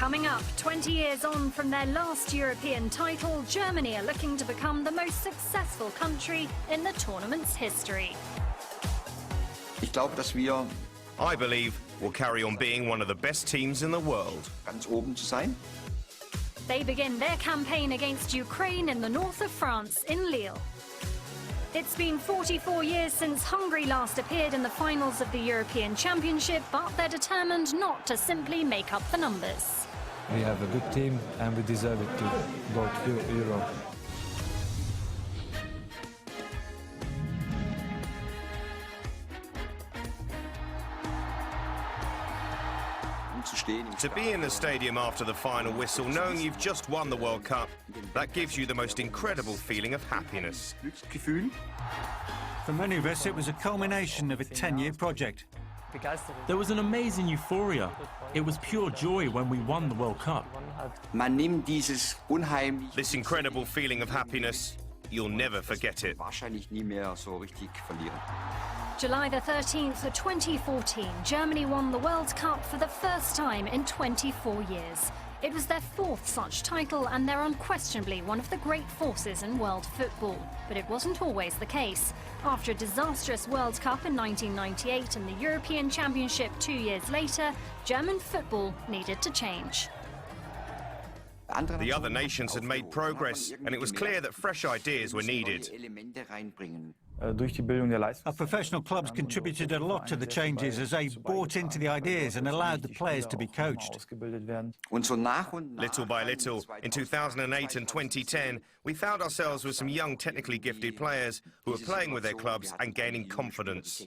Coming up, 20 years on from their last European title, Germany are looking to become the most successful country in the tournament's history. I believe we'll carry on being one of the best teams in the world. Ganz oben zu sein. They begin their campaign against Ukraine in the north of France, in Lille. It's been 44 years since Hungary last appeared in the finals of the European Championship, but they're determined not to simply make up the numbers. We have a good team and we deserve it to go to Europe. To be in the stadium after the final whistle, knowing you've just won the World Cup, that gives you the most incredible feeling of happiness. For many of us, it was a culmination of a 10-year project. There was an amazing euphoria. It was pure joy when we won the World Cup. This incredible feeling of happiness, you'll never forget it. July the 13th, 2014, Germany won the World Cup for the first time in 24 years. It was their fourth such title, and they're unquestionably one of the great forces in world football. But it wasn't always the case. After a disastrous World Cup in 1998 and the European Championship 2 years later, German football needed to change. The other nations had made progress, and it was clear that fresh ideas were needed. Our professional clubs contributed a lot to the changes as they bought into the ideas and allowed the players to be coached. Little by little, in 2008 and 2010, we found ourselves with some young, technically gifted players who were playing with their clubs and gaining confidence.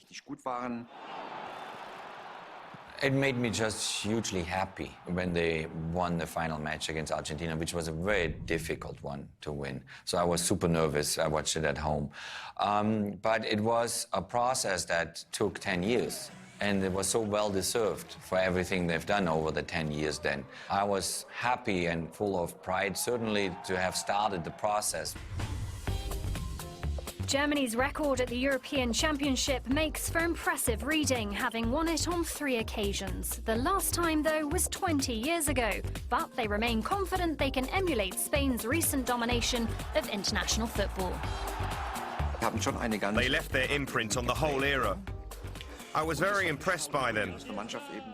It made me just hugely happy when they won the final match against Argentina, which was a very difficult one to win. So I was super nervous. I watched it at home. But it was a process that took 10 years. And it was so well-deserved for everything they've done over the 10 years then. I was happy and full of pride, certainly, to have started the process. Germany's record at the European Championship makes for impressive reading, having won it on 3 occasions. The last time, though, was 20 years ago. But they remain confident they can emulate Spain's recent domination of international football. They left their imprint on the whole era. I was very impressed by them,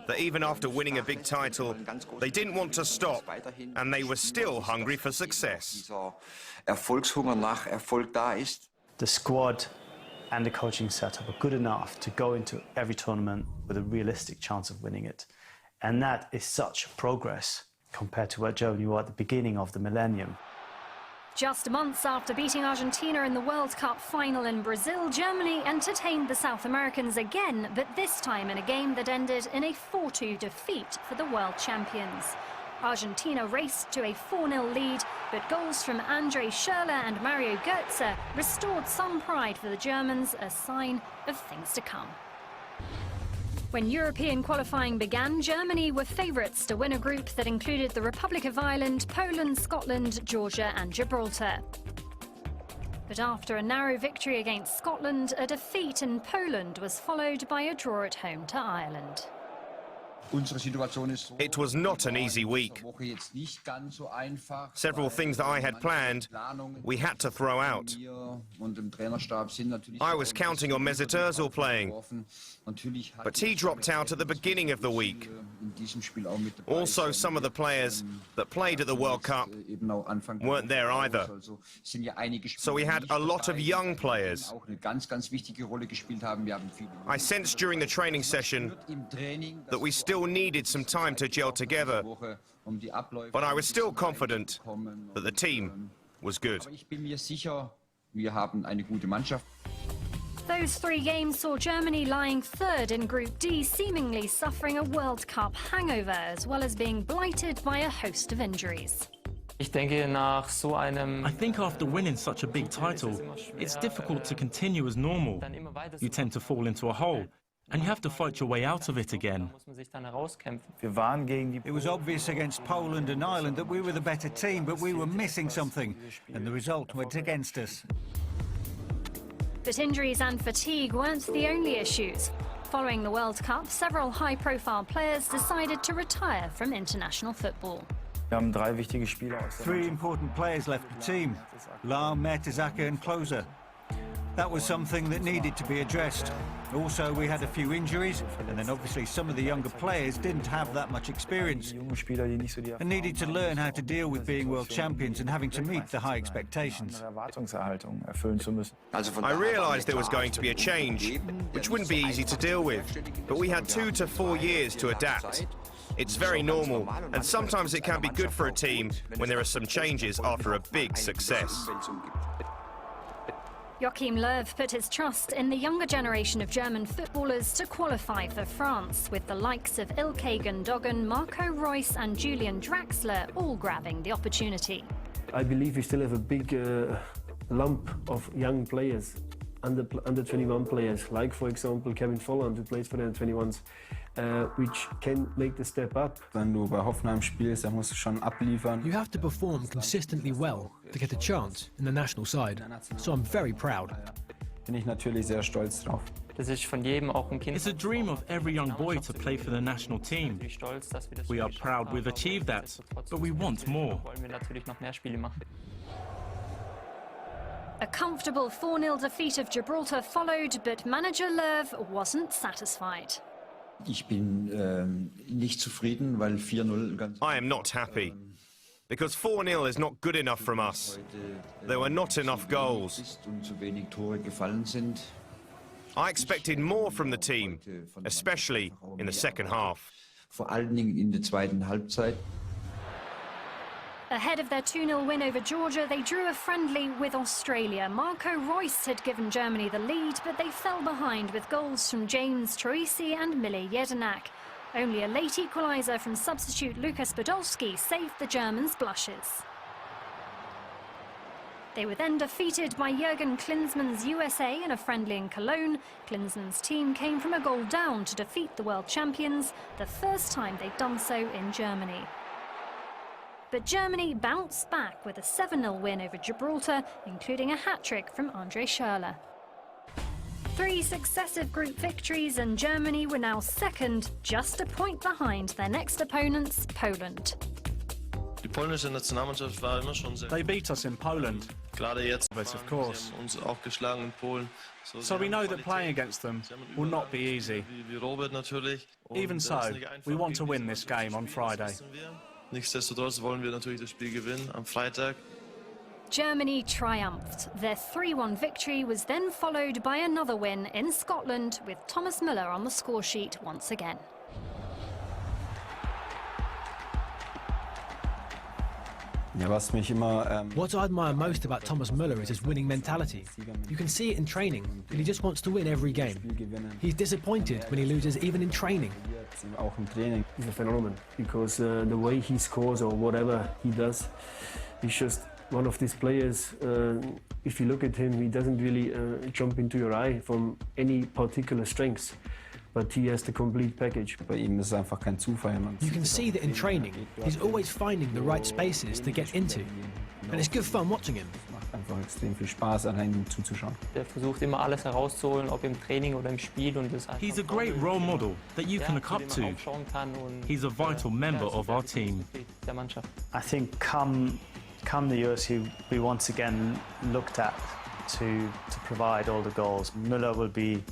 that even after winning a big title, they didn't want to stop, and they were still hungry for success. The squad and the coaching setup are good enough to go into every tournament with a realistic chance of winning it. And that is such progress compared to where Germany were at the beginning of the millennium. Just months after beating Argentina in the World Cup final in Brazil, Germany entertained the South Americans again, but this time in a game that ended in a 4-2 defeat for the world champions. Argentina raced to a 4-0 lead, but goals from André Schürrle and Mario Götze restored some pride for the Germans, a sign of things to come. When European qualifying began, Germany were favourites to win a group that included the Republic of Ireland, Poland, Scotland, Georgia and Gibraltar. But after a narrow victory against Scotland, a defeat in Poland was followed by a draw at home to Ireland. It was not an easy week. Several things that I had planned, we had to throw out. I was counting on Mesut Ozil playing, but he dropped out at the beginning of the week. Also, some of the players that played at the World Cup weren't there either. So we had a lot of young players. I sensed during the training session that we still needed some time to gel together, but I was still confident that the team was good. Those 3 games saw Germany lying 3rd in Group D, seemingly suffering a World Cup hangover, as well as being blighted by a host of injuries. I think after winning such a big title, it's difficult to continue as normal. You tend to fall into a hole, and you have to fight your way out of it again. It was obvious against Poland and Ireland that we were the better team, but we were missing something, and the result went against us. But injuries and fatigue weren't the only issues. Following the World Cup, several high-profile players decided to retire from international football. Three important players left the team: Lahm, Mertesacker and Klose. That was something that needed to be addressed. Also, we had a few injuries, and then obviously some of the younger players didn't have that much experience and needed to learn how to deal with being world champions and having to meet the high expectations. I realised there was going to be a change, which wouldn't be easy to deal with, but we had 2 to 4 years to adapt. It's very normal, and sometimes it can be good for a team when there are some changes after a big success. Joachim Löw put his trust in the younger generation of German footballers to qualify for France, with the likes of Ilkay Gundogan, Marco Reus and Julian Draxler all grabbing the opportunity. I believe we still have a big lump of young players, under 21 players, like for example Kevin Volland, who plays for the 21s, which can make the step up. Wenn du bei Hoffenheim spielst, dann musst du schon abliefern. You have to perform consistently well to get a chance in the national side, so I'm very proud. Bin ich natürlich sehr stolz drauf. It's a dream of every young boy to play for the national team. We are proud we've achieved that, but we want more. A comfortable 4-0 defeat of Gibraltar followed, but manager Löw wasn't satisfied. Ich bin nicht zufrieden, weil 4-0 I am not happy, because 4-0 is not good enough from us. There were not enough goals. und zu wenig Tore gefallen sind. I expected more from the team, especially in the second half. Vor allen Dingen in der zweiten Halbzeit. Ahead of their 2-0 win over Georgia, they drew a friendly with Australia. Marco Reus had given Germany the lead, but they fell behind with goals from James Troisi and Mile Jedinak. Only a late equaliser from substitute Lukas Podolski saved the Germans' blushes. They were then defeated by Jürgen Klinsmann's USA in a friendly in Cologne. Klinsmann's team came from a goal down to defeat the world champions, the first time they'd done so in Germany. But Germany bounced back with a 7-0 win over Gibraltar, including a hat-trick from Andre Schürrle. 3 successive group victories, and Germany were now second, just a point behind their next opponents, Poland. They beat us in Poland, but of course. So we know that playing against them will not be easy. Even so, we want to win this game on Friday. Nichtsdestotrotz wollen wir natürlich das Spiel gewinnen am Freitag. Germany triumphed. Their 3-1 victory was then followed by another win in Scotland, with Thomas Müller on the scoresheet once again. What I admire most about Thomas Müller is his winning mentality. You can see it in training, and he just wants to win every game. He's disappointed when he loses even in training. He's a phenomenon, because the way he scores or whatever he does, he's just one of these players. If you look at him, he doesn't really jump into your eye from any particular strengths. But he has the complete package. You can see that in training, he's always finding the right spaces to get into. And it's good fun watching him. He's a great role model that you can look up to. He's a vital member of our team. I think come the years we once again looked at to provide all the goals, Müller will be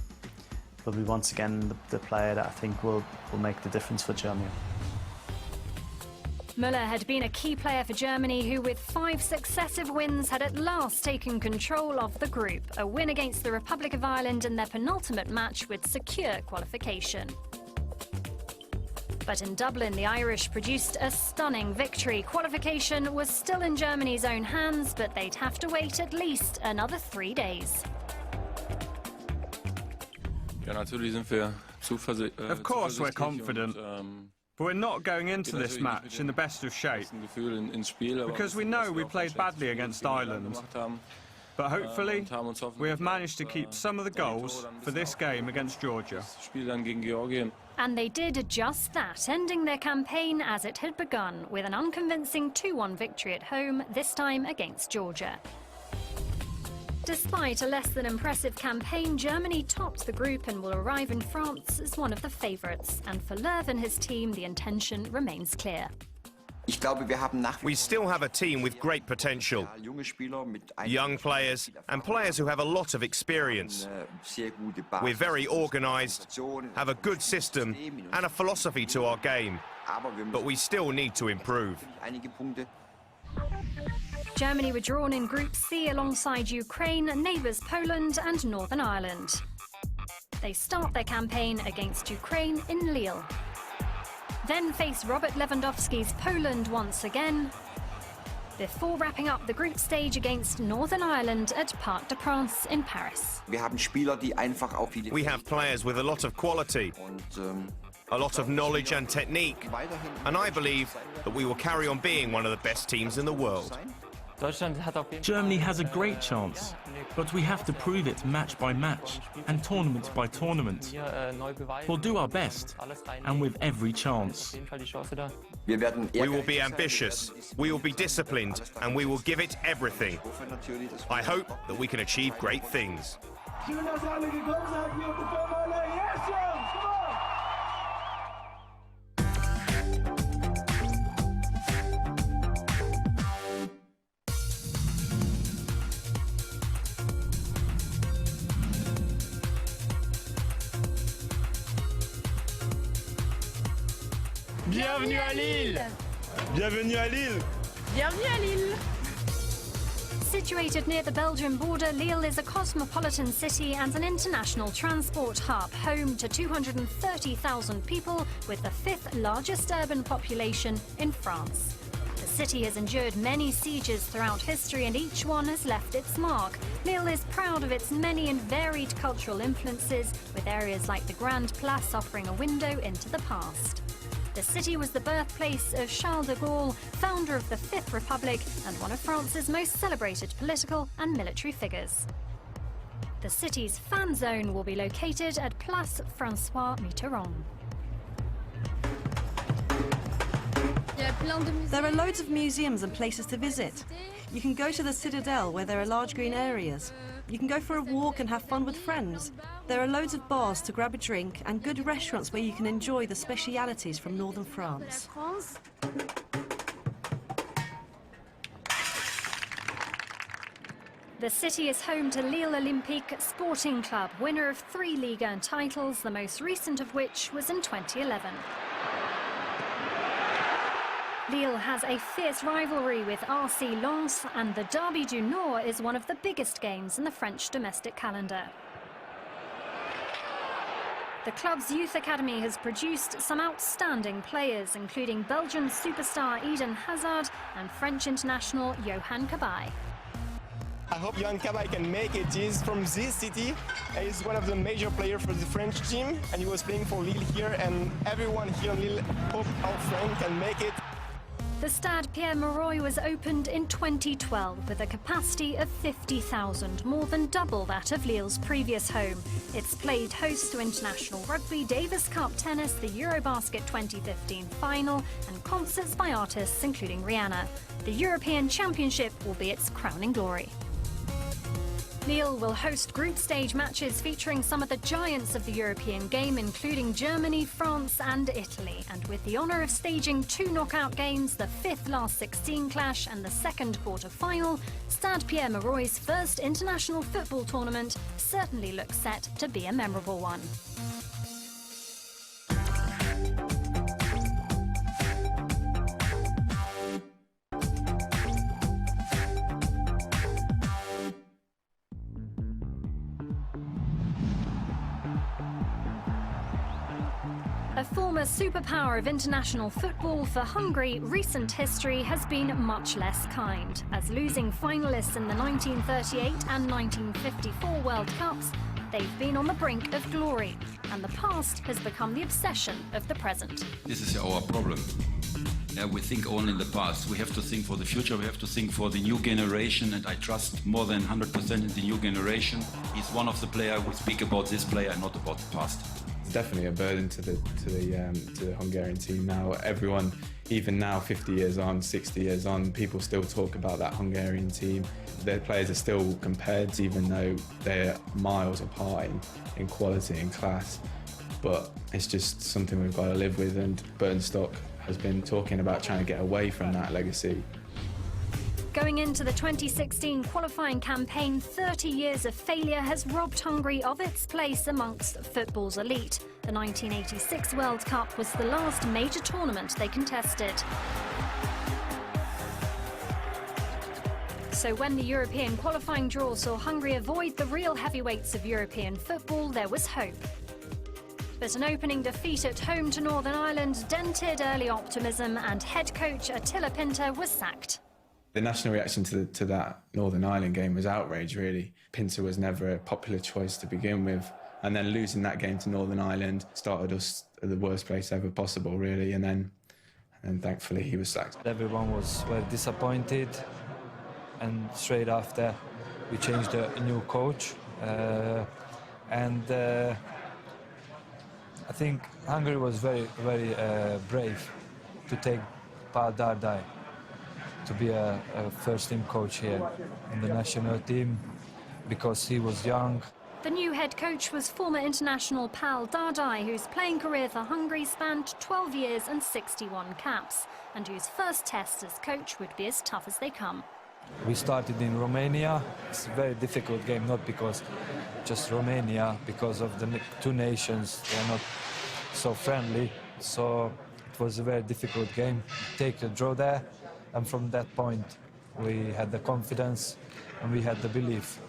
once again the player that I think will make the difference for Germany. Müller had been a key player for Germany, who with 5 successive wins had at last taken control of the group. A win against the Republic of Ireland in their penultimate match would secure qualification. But in Dublin, the Irish produced a stunning victory. Qualification was still in Germany's own hands, but they'd have to wait at least another 3 days. Of course we're confident, but we're not going into this match in the best of shape, because we know we played badly against Ireland. But hopefully, we have managed to keep some of the goals for this game against Georgia. And they did just that, ending their campaign as it had begun, with an unconvincing 2-1 victory at home, this time against Georgia. Despite a less than impressive campaign, Germany topped the group and will arrive in France as one of the favourites. And for Löw and his team, the intention remains clear. We still have a team with great potential. Young players and players who have a lot of experience. We're very organised, have a good system and a philosophy to our game. But we still need to improve. Germany were drawn in Group C alongside Ukraine, neighbours Poland and Northern Ireland. They start their campaign against Ukraine in Lille. Then face Robert Lewandowski's Poland once again, before wrapping up the group stage against Northern Ireland at Parc des Princes in Paris. We have players with a lot of quality, a lot of knowledge and technique, and I believe that we will carry on being one of the best teams in the world. Germany has a great chance, but we have to prove it match by match and tournament by tournament. We'll do our best, and with every chance. We will be ambitious, we will be disciplined, and we will give it everything. I hope that we can achieve great things. Bienvenue à Lille! Bienvenue à Lille! Bienvenue à Lille! Situated near the Belgian border, Lille is a cosmopolitan city and an international transport hub, home to 230,000 people with the fifth largest urban population in France. The city has endured many sieges throughout history and each one has left its mark. Lille is proud of its many and varied cultural influences, with areas like the Grand Place offering a window into the past. The city was the birthplace of Charles de Gaulle, founder of the Fifth Republic and one of France's most celebrated political and military figures. The city's fan zone will be located at Place François Mitterrand. There are loads of museums and places to visit. You can go to the Citadel where there are large green areas. You can go for a walk and have fun with friends. There are loads of bars to grab a drink and good restaurants where you can enjoy the specialities from northern France. The city is home to Lille Olympique Sporting Club, winner of 3 Ligue 1 titles, the most recent of which was in 2011. Lille has a fierce rivalry with RC Lens, and the Derby du Nord is one of the biggest games in the French domestic calendar. The club's youth academy has produced some outstanding players, including Belgian superstar Eden Hazard and French international Yohan Cabaye. I hope Yohan Cabaye can make it. He is from this city. He's one of the major players for the French team, and he was playing for Lille here, and everyone here in Lille hope our friend can make it. The Stade Pierre-Mauroy was opened in 2012 with a capacity of 50,000, more than double that of Lille's previous home. It's played host to international rugby, Davis Cup tennis, the Eurobasket 2015 final, and concerts by artists including Rihanna. The European Championship will be its crowning glory. Lille will host group stage matches featuring some of the giants of the European game, including Germany, France and Italy. And with the honour of staging 2 knockout games, the 5th last 16 clash and the 2nd quarter-final, Stade Pierre-Mauroy's first international football tournament certainly looks set to be a memorable one. A former superpower of international football, for Hungary, recent history has been much less kind, as losing finalists in the 1938 and 1954 World Cups, they've been on the brink of glory, and the past has become the obsession of the present. This is our problem. We think only in the past. We have to think for the future, we have to think for the new generation, and I trust more than 100% in the new generation. He's one of the players who speak about this player and not about the past. It's definitely a burden to the Hungarian team now. Everyone, even now, 50 years on, 60 years on, people still talk about that Hungarian team. Their players are still compared, even though they're miles apart in quality and class. But it's just something we've got to live with, and Bernstock has been talking about trying to get away from that legacy. Going into the 2016 qualifying campaign, 30 years of failure has robbed Hungary of its place amongst football's elite. The 1986 World Cup was the last major tournament they contested. So when the European qualifying draw saw Hungary avoid the real heavyweights of European football, there was hope. But an opening defeat at home to Northern Ireland dented early optimism, and head coach Attila Pinter was sacked. The national reaction to that Northern Ireland game was outrage, really. Pinter was never a popular choice to begin with, and then losing that game to Northern Ireland started us at the worst place ever possible, really, and then thankfully he was sacked. Everyone was very disappointed, and straight after we changed a new coach, and I think Hungary was very brave to take Pál Dárdai to be a first-team coach here in the national team, because he was young. The new head coach was former international Pál Dárdai, whose playing career for Hungary spanned 12 years and 61 caps, and whose first test as coach would be as tough as they come. We started in Romania. It's a very difficult game, not because just Romania, because of the two nations. They're not so friendly, so it was a very difficult game. Take a draw there, and from that point we had the confidence and we had the belief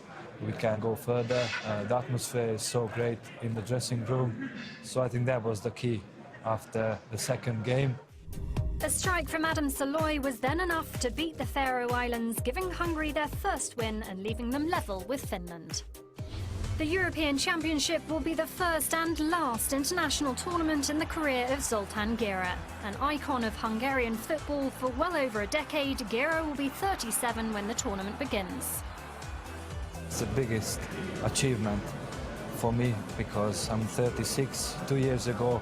we can go further. The atmosphere is so great in the dressing room, so I think that was the key after the second game. A strike from Adam Saloy was then enough to beat the Faroe Islands, giving Hungary their first win and leaving them level with Finland. The European Championship will be the first and last international tournament in the career of Zoltán Gera. An icon of Hungarian football for well over a decade, Gera will be 37 when the tournament begins. It's the biggest achievement for me because I'm 36. 2 years ago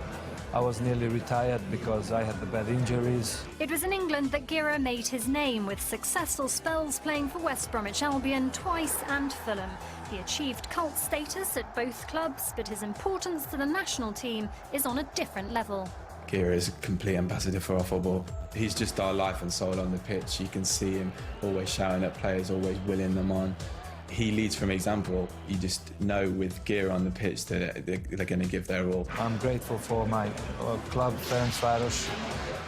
I was nearly retired because I had the bad injuries. It was in England that Gera made his name, with successful spells playing for West Bromwich Albion twice and Fulham. He achieved cult status at both clubs, but his importance to the national team is on a different level. Gera is a complete ambassador for our football. He's just our life and soul on the pitch. You can see him always shouting at players, always willing them on. He leads from example. You just know with Gera on the pitch that they're going to give their all. I'm grateful for my club, Ferencváros,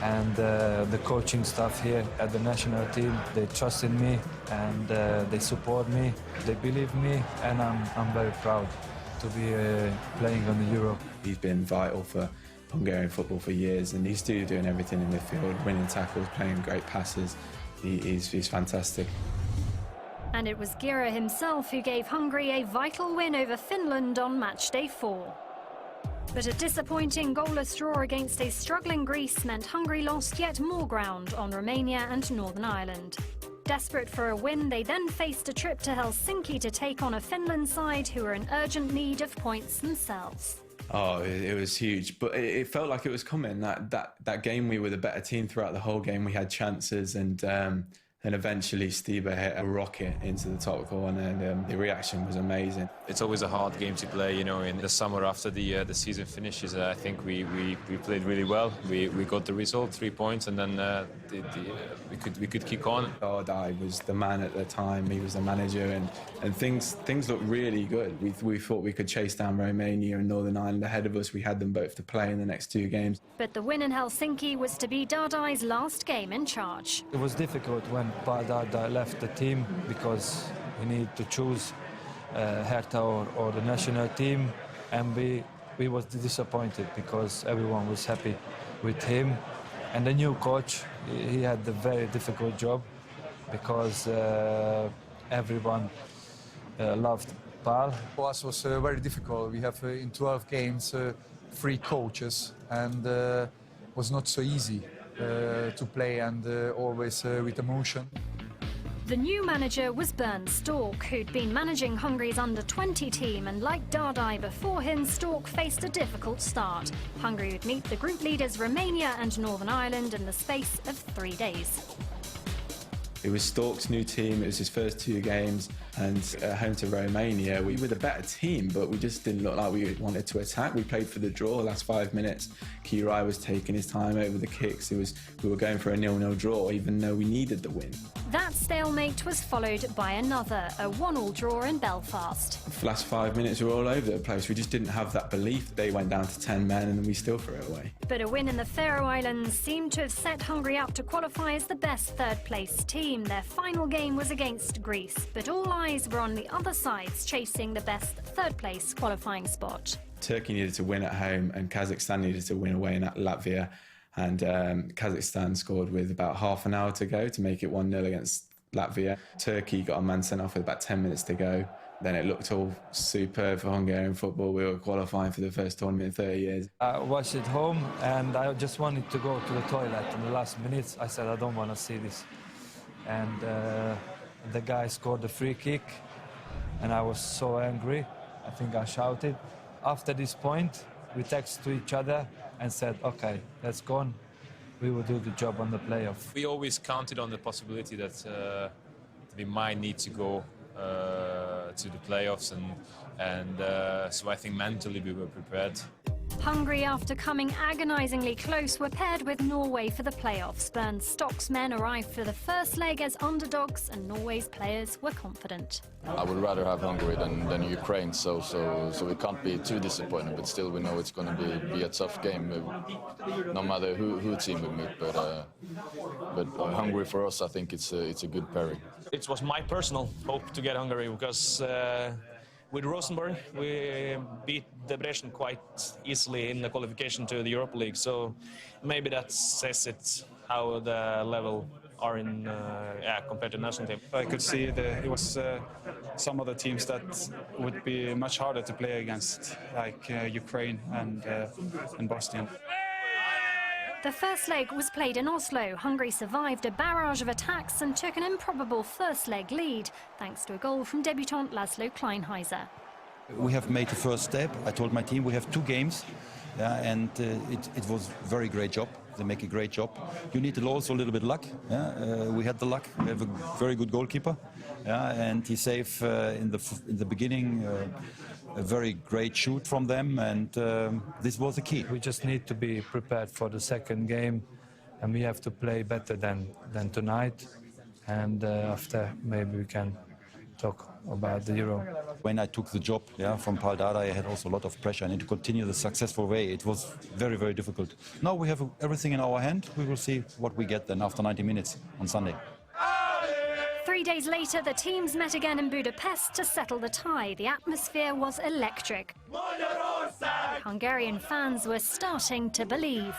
and the coaching staff here at the national team. They trust in me and they support me, they believe me, and I'm very proud to be playing on the Euro. He's been vital for Hungarian football for years, and he's still doing everything in midfield, winning tackles, playing great passes. He's fantastic. And it was Gera himself who gave Hungary a vital win over Finland on match day 4. But a disappointing goalless draw against a struggling Greece meant Hungary lost yet more ground on Romania and Northern Ireland. Desperate for a win, they then faced a trip to Helsinki to take on a Finland side who were in urgent need of points themselves. Oh, it was huge, but it felt like it was coming. That game, we were the better team throughout the whole game. We had chances, and eventually Stiba hit a rocket into the top corner, and the reaction was amazing. It's always a hard game to play, you know. In the summer after the season finishes, I think we played really well. We got the result, 3 points, and then we could kick on. Dárdai was the man at the time. He was the manager, and things looked really good. We thought we could chase down Romania and Northern Ireland ahead of us. We had them both to play in the next 2 games. But the win in Helsinki was to be Dárdai's last game in charge. It was difficult when Pál Dárdai left the team because he needed to choose Hertha or the national team, and we was disappointed because everyone was happy with him. And the new coach, he had a very difficult job because everyone loved Pál. For us, it was very difficult. We have in 12 games 3 coaches, and it was not so easy to play, and always with emotion. The new manager was Bernd Storck, who'd been managing Hungary's under-20 team, and like Dardai before him, Storck faced a difficult start. Hungary would meet the group leaders Romania and Northern Ireland in the space of 3 days. It was Storck's new team, it was his first 2 games, and home to Romania. We were the better team, but we just didn't look like we wanted to attack. We played for the draw last 5 minutes. Kirai was taking his time over the kicks. We were going for a 0-0 draw, even though we needed the win. That stalemate was followed by another, a 1-1 draw in Belfast. The last 5 minutes we were all over the place. We just didn't have that belief. They went down to 10 men and we still threw it away. But a win in the Faroe Islands seemed to have set Hungary up to qualify as the best third-place team. Their final game was against Greece, but all eyes were on the other sides chasing the best third-place qualifying spot. Turkey needed to win at home and Kazakhstan needed to win away in Latvia. And Kazakhstan scored with about half an hour to go to make it 1-0 against Latvia. Turkey got a man sent off with about 10 minutes to go. Then it looked all superb for Hungarian football. We were qualifying for the first tournament in 30 years. I watched it home and I just wanted to go to the toilet. In the last minutes, I said, I don't want to see this. And the guy scored the free kick and I was so angry. I think I shouted. After this point, we texted to each other and said, okay, let's go on. We will do the job on the playoff. We always counted on the possibility that we might need to go to the playoffs, and so I think mentally we were prepared. Hungary, after coming agonisingly close, were paired with Norway for the playoffs. Bernd Storck's men arrived for the first leg as underdogs, and Norway's players were confident. I would rather have Hungary than Ukraine, so we can't be too disappointed. But still, we know it's going to be a tough game, no matter who team we meet. But Hungary for us, I think it's a good pairing. It was my personal hope to get Hungary because. With Rosenborg, we beat Debrecen quite easily in the qualification to the Europa League, so maybe that says it how the level are in compared to the national team. I could see it was some other teams that would be much harder to play against, like Ukraine and Bosnia. The first leg was played in Oslo. Hungary survived a barrage of attacks and took an improbable first-leg lead, thanks to a goal from debutant Laszlo Kleinheiser. We have made the first step. I told my team we have 2 games, and it was a very great job. They make a great job. You need also a little bit luck. We had the luck. We have a very good goalkeeper, and he saved in the beginning a very great shoot from them, and this was the key. We just need to be prepared for the second game, and we have to play better than tonight, and after maybe we can talk about the Euro. When I took the job from Paul Dardai, I had also a lot of pressure. I need to continue the successful way. It was very, very difficult. Now we have everything in our hand. We will see what we get then after 90 minutes on Sunday. 3 days later, the teams met again in Budapest to settle the tie. The atmosphere was electric. Hungarian fans were starting to believe.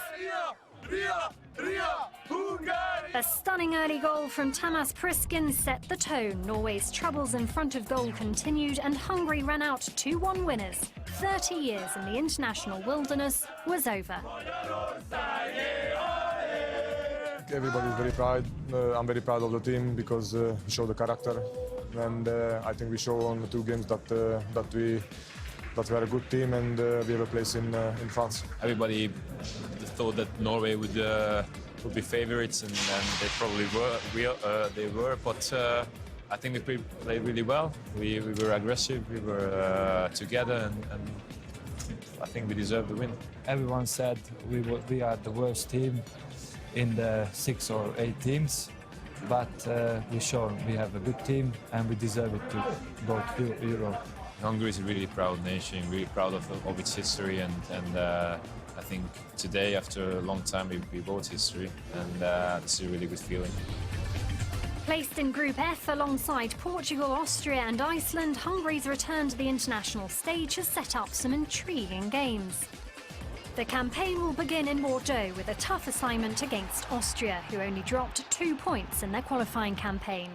A stunning early goal from Tamas Priskin set the tone. Norway's troubles in front of goal continued and Hungary ran out 2-1 winners. 30 years in the international wilderness was over. Everybody's very proud. I'm very proud of the team because we showed the character, and I think we show on the 2 games that we are a good team and we have a place in France. Everybody thought that Norway would be favourites, and they probably were. But I think we played really well. We were aggressive. We were together, and I think we deserved the win. Everyone said we are the worst team in the 6 or 8 teams, but we showed we have a good team and we deserve it to go to Euro. Hungary is a really proud nation, really proud of its history, and I think today, after a long time, we wrote history, and it's a really good feeling. Placed in Group F alongside Portugal, Austria and Iceland, Hungary's return to the international stage has set up some intriguing games. The campaign will begin in Bordeaux with a tough assignment against Austria, who only dropped 2 points in their qualifying campaign.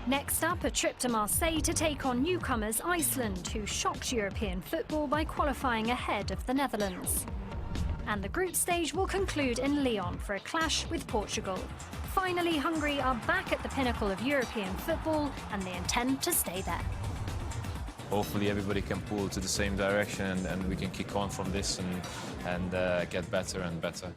Next up, a trip to Marseille to take on newcomers Iceland, who shocked European football by qualifying ahead of the Netherlands. And the group stage will conclude in Lyon for a clash with Portugal. Finally, Hungary are back at the pinnacle of European football and they intend to stay there. Hopefully everybody can pull to the same direction and we can kick on from this and get better and better.